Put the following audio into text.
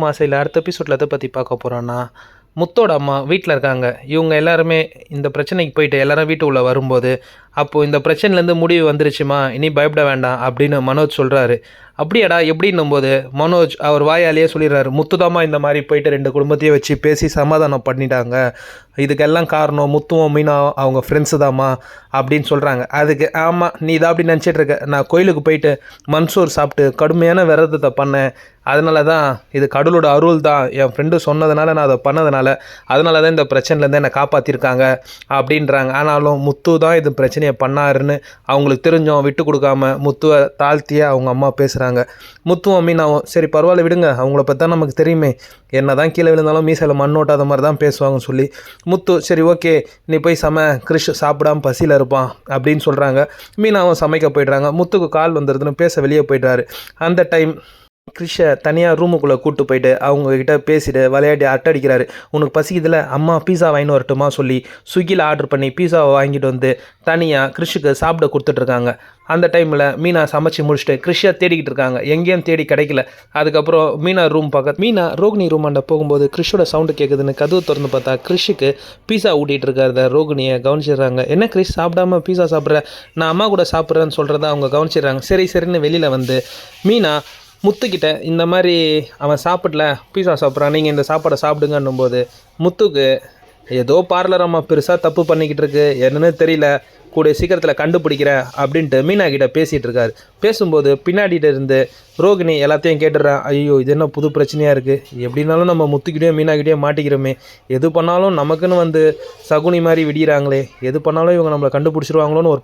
மாசையில் அடுத்த எபிசோடில் எதை பற்றி பார்க்க போகிறோன்னா, முத்தோட அம்மா வீட்டில் இருக்காங்க. இவங்க எல்லாருமே இந்த பிரச்சனைக்கு போயிட்டு எல்லாரும் வீட்டுக்குள்ளே வரும்போது, அப்போது இந்த பிரச்சனைலேருந்து முடிவு வந்துருச்சுமா, இனி பயப்பட வேண்டாம் அப்படின்னு மனோஜ் சொல்கிறாரு. அப்படியாடா எப்படின்னும்போது மனோஜ் அவர் வாயாலேயே சொல்லிடுறாரு, முத்துதாம்மா இந்த மாதிரி போயிட்டு 2 குடும்பத்தையும் வச்சு பேசி சமாதானம் பண்ணிட்டாங்க. இதுக்கெல்லாம் காரணம் முத்துவும் மீனா அவங்க ஃப்ரெண்ட்ஸு தாம்மா அப்படின்னு சொல்கிறாங்க. அதுக்கு ஆமாம், நீ இதை அப்படி நினச்சிட்டு இருக்க, நான் கோயிலுக்கு போயிட்டு மன்சூர் சாப்பிட்டு கடுமையான விரதத்தை பண்ணேன். அதனால தான் இது கடவுளோட அருள் தான், என் ஃப்ரெண்டு சொன்னதுனால நான் அதை பண்ணதுனால அதனால தான் இந்த பிரச்சனையிலேருந்து என்னை காப்பாற்றிருக்காங்க அப்படின்றாங்க. ஆனாலும் முத்து தான் இது பிரச்சனையை பண்ணாருன்னு அவங்களுக்கு தெரிஞ்சோம் விட்டு கொடுக்காம முத்துவை தாழ்த்தியே அவங்க அம்மா பேசுகிறாங்க. முத்துவும் மீனாவும் சரி பரவாயில்ல விடுங்க, அவங்கள பற்றி தான் நமக்கு தெரியுமே, என்ன தான் கீழே விழுந்தாலும் மீசையில் மண் ஓட்டாத மாதிரி தான் பேசுவாங்கன்னு சொல்லி முத்து சரி ஓகே நீ போய் கிறிஷ் சாப்பிடாம பசியில் இருப்பான் அப்படின்னு சொல்கிறாங்க. மீனாவும் சமைக்க போய்ட்றாங்க. முத்துக்கு கால் வந்துடுதுன்னு பேச வெளியே போய்ட்றாரு. அந்த டைம் கிறிஷை தனியாக ரூமுக்குள்ளே கூப்பிட்டு போயிட்டு அவங்கக்கிட்ட பேசிட்டு விளையாடி அட்டடிக்கிறாரு. உனக்கு பசிக்குதில் அம்மா பீஸா வாங்கின்னு வரட்டுமா சொல்லி ஸ்விக்கியில் ஆர்டர் பண்ணி பீஸாவை வாங்கிட்டு வந்து தனியாக கிறிஷுக்கு சாப்பிட கொடுத்துட்ருக்காங்க. அந்த டைமில் மீனா சமைச்சு முடிச்சுட்டு கிறிஷை தேடிக்கிட்டு இருக்காங்க. எங்கேயும் தேடி கிடைக்கல. அதுக்கப்புறம் மீனா ரூம் மீனா ரோகிணி ரூம் அண்ட போகும்போது கிறிஷோட சவுண்டு கேட்குதுன்னு கதவு திறந்து பார்த்தா கிறிஷுக்கு பீஸா ஊட்டிகிட்டு இருக்காத ரோகிணியை கவனிச்சிடுறாங்க. என்ன கிறிஷ் சாப்பிடாம பீஸா சாப்பிட்ற, நான் அம்மா கூட சாப்பிட்றேன்னு சொல்கிறத அவங்க கவனிச்சிடுறாங்க. சரின்னு வெளியில் வந்து மீனா முத்துக்கிட்ட இந்த மாதிரி அவன் சாப்பிடல பீஸா சாப்பிட்றான், நீங்கள் இந்த சாப்பாடை சாப்பிடுங்கன்னும் போது முத்துக்கு ஏதோ பார்லர் அம்மா பெருசாக தப்பு பண்ணிக்கிட்டு இருக்கு, என்னன்னு தெரியல, கூடிய சீக்கிரத்தில் கண்டுபிடிக்கிறேன் அப்படின்ட்டு மீனா கிட்ட பேசிகிட்டு இருக்காரு. பேசும்போது பின்னாடிட்டு இருந்து ரோகிணி எல்லாத்தையும் கேட்டுடுறான். ஐயோ இது என்ன புது பிரச்சனையாக இருக்குது, எப்படின்னாலும் நம்ம முத்துக்கிட்டேயும் மீனாக்கிட்டேயும் மாட்டிக்கிறோமே, எது பண்ணாலும் நமக்குன்னு வந்து சகுனி மாதிரி விடிகிறாங்களே, எது பண்ணாலும் இவங்க நம்மளை கண்டுபிடிச்சிருவாங்களோன்னு ஒரு